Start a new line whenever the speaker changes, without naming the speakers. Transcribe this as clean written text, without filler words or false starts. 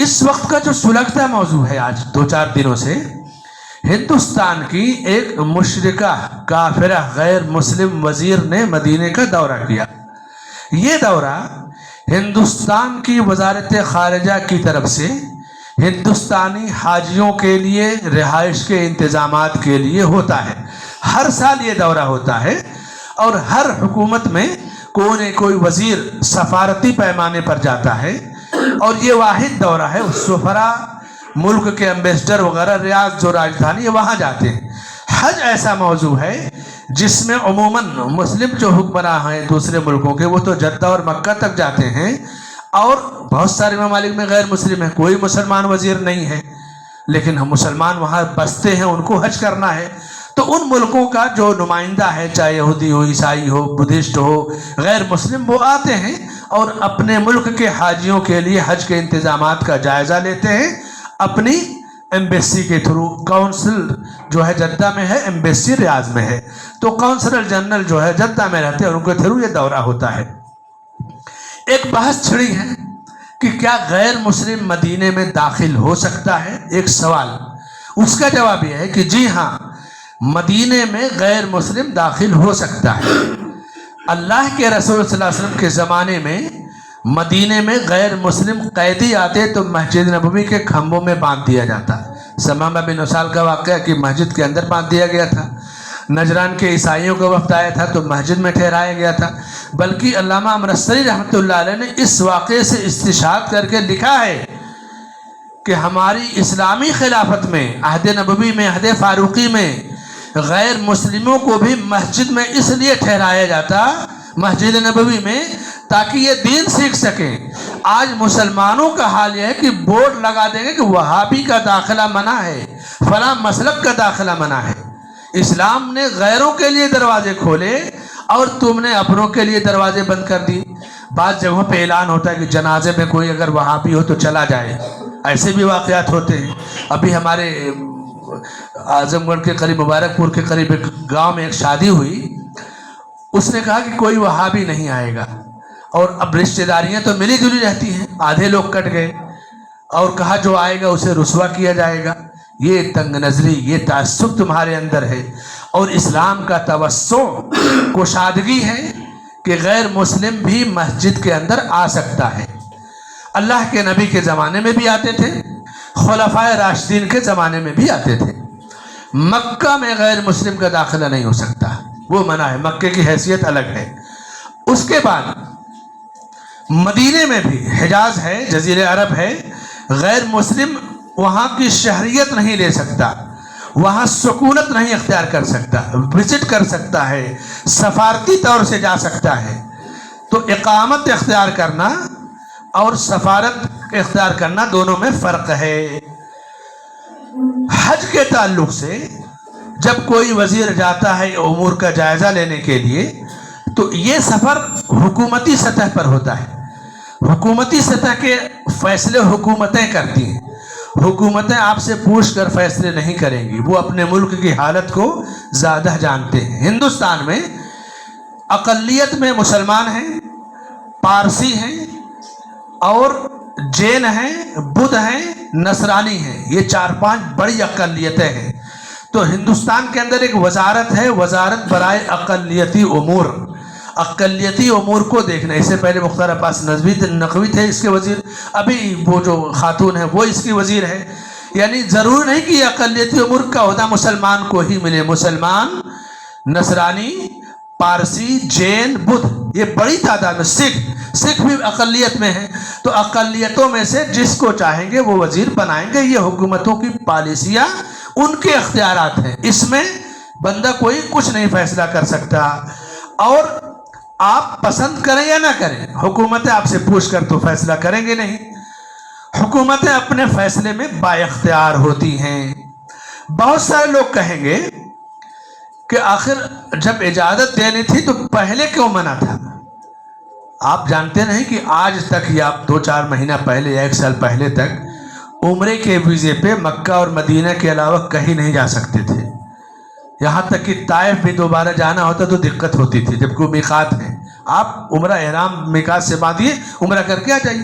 اس وقت کا جو سلگتا موضوع ہے آج 2-4 دنوں سے، ہندوستان کی ایک مشرکہ کافرہ غیر مسلم وزیر نے مدینے کا دورہ کیا۔ یہ دورہ ہندوستان کی وزارت خارجہ کی طرف سے ہندوستانی حاجیوں کے لیے رہائش کے انتظامات کے لیے ہوتا ہے۔ ہر سال یہ دورہ ہوتا ہے اور ہر حکومت میں کوئی وزیر سفارتی پیمانے پر جاتا ہے، اور یہ واحد دورہ ہے۔ سفراء ملک کے امبیسڈر وغیرہ ریاض جو راجدھانی ہے وہاں جاتے ہیں۔ حج ایسا موضوع ہے جس میں عموماً مسلم جو حکمراں ہیں دوسرے ملکوں کے وہ تو جدہ اور مکہ تک جاتے ہیں، اور بہت سارے ممالک میں غیر مسلم ہیں، کوئی مسلمان وزیر نہیں ہے، لیکن ہم مسلمان وہاں بستے ہیں، ان کو حج کرنا ہے۔ تو ان ملکوں کا جو نمائندہ ہے، چاہے یہودی ہو، عیسائی ہو، بدھسٹ ہو، غیر مسلم، وہ آتے ہیں اور اپنے ملک کے حاجیوں کے لیے حج کے انتظامات کا جائزہ لیتے ہیں اپنی ایمبیسی کے تھرو۔ کونسل جو ہے جدہ میں ہے، ایمبیسی ریاض میں ہے، تو کونسلر جنرل جو ہے جدہ میں رہتے ہیں، ان کے تھرو یہ دورہ ہوتا ہے۔ ایک بحث چھڑی ہے کہ کیا غیر مسلم مدینے میں داخل ہو سکتا ہے؟ ایک سوال۔ اس کا جواب یہ ہے کہ جی ہاں، مدینے میں غیر مسلم داخل ہو سکتا ہے۔ اللہ کے رسول صلی اللہ علیہ وسلم کے زمانے میں مدینے میں غیر مسلم قیدی آتے تو مسجد نبوی کے کھمبوں میں باندھ دیا جاتا۔ ثمامہ بن اسال کا واقعہ کہ مسجد کے اندر باندھ دیا گیا تھا۔ نجران کے عیسائیوں کا وفد آیا تھا تو مسجد میں ٹھہرایا گیا تھا۔ بلکہ علامہ امرستری رحمۃ اللہ علیہ نے اس واقعے سے استشہاد کر کے لکھا ہے کہ ہماری اسلامی خلافت میں، عہد نبوی میں، عہد فاروقی میں غیر مسلموں کو بھی مسجد میں اس لیے ٹھہرایا جاتا، مسجد نبوی میں، تاکہ یہ دین سیکھ سکیں۔ آج مسلمانوں کا حال یہ ہے کہ بورڈ لگا دیں گے کہ وہابی کا داخلہ منع ہے، فلاں مسلک کا داخلہ منع ہے۔ اسلام نے غیروں کے لیے دروازے کھولے اور تم نے اپنوں کے لیے دروازے بند کر دی۔ بعض جگہوں پہ اعلان ہوتا ہے کہ جنازے میں کوئی اگر وہابی ہو تو چلا جائے، ایسے بھی واقعات ہوتے ہیں۔ ابھی ہمارے اعظم گڑھ کے قریب، مبارک پور کے قریب ایک گاؤں میں ایک شادی ہوئی، اس نے کہا کہ کوئی وہابی نہیں آئے گا، اور اب رشتہ داریاں تو ملی جلی رہتی ہیں، آدھے لوگ کٹ گئے، اور کہا جو آئے گا اسے رسوا کیا جائے گا۔ یہ تنگ نظری، یہ تعصب تمہارے اندر ہے، اور اسلام کا توسع کشادگی ہے کہ غیر مسلم بھی مسجد کے اندر آ سکتا ہے۔ اللہ کے نبی کے زمانے میں بھی آتے تھے، خلفائے راشدین کے زمانے میں بھی آتے تھے۔ مکہ میں غیر مسلم کا داخلہ نہیں ہو سکتا، وہ منع ہے، مکے کی حیثیت الگ ہے۔ اس کے بعد مدینے میں بھی، حجاز ہے، جزیرہ عرب ہے، غیر مسلم وہاں کی شہریت نہیں لے سکتا، وہاں سکونت نہیں اختیار کر سکتا، وزٹ کر سکتا ہے، سفارتی طور سے جا سکتا ہے۔ تو اقامت اختیار کرنا اور سفارت اختیار کرنا دونوں میں فرق ہے۔ حج کے تعلق سے جب کوئی وزیر جاتا ہے امور کا جائزہ لینے کے لیے تو یہ سفر حکومتی سطح پر ہوتا ہے۔ حکومتی سطح کے فیصلے حکومتیں کرتی ہیں، حکومتیں آپ سے پوچھ کر فیصلے نہیں کریں گی، وہ اپنے ملک کی حالت کو زیادہ جانتے ہیں۔ ہندوستان میں اقلیت میں مسلمان ہیں، پارسی ہیں، اور جین ہیں، بدھ ہیں، نصرانی ہیں، یہ 4-5 بڑی اقلیتیں ہیں۔ تو ہندوستان کے اندر ایک وزارت ہے، وزارت برائے اقلیتی امور، اقلیتی امور کو دیکھنا۔ اس سے پہلے مختار عباس نقوی تھے اس کے وزیر، ابھی وہ جو خاتون ہے وہ اس کی وزیر ہے۔ یعنی ضروری نہیں کہ یہ اقلیتی امور کا عہدہ مسلمان کو ہی ملے، مسلمان، نصرانی، پارسی، جین، بدھ، یہ بڑی تعداد میں، سکھ بھی اقلیت میں ہیں۔ تو اقلیتوں میں سے جس کو چاہیں گے وہ وزیر بنائیں گے، یہ حکومتوں کی پالیسیاں، ان کے اختیارات ہیں، اس میں بندہ کوئی کچھ نہیں فیصلہ کر سکتا۔ اور آپ پسند کریں یا نہ کریں، حکومتیں آپ سے پوچھ کر تو فیصلہ کریں گے نہیں، حکومتیں اپنے فیصلے میں با اختیار ہوتی ہیں۔ بہت سارے لوگ کہیں گے کہ آخر جب اجازت دینی تھی تو پہلے کیوں منع تھا؟ آپ جانتے نہیں کہ آج تک یا 2-4 مہینہ پہلے یا 1 سال پہلے تک عمرے کے ویزے پہ مکہ اور مدینہ کے علاوہ کہیں نہیں جا سکتے تھے۔ یہاں تک کہ طائف بھی دوبارہ جانا ہوتا تو دقت ہوتی تھی، جبکہ وہ میقات ہیں۔ آپ عمرہ احرام میقات سے باندھیے، عمرہ کر کے آ جائیے۔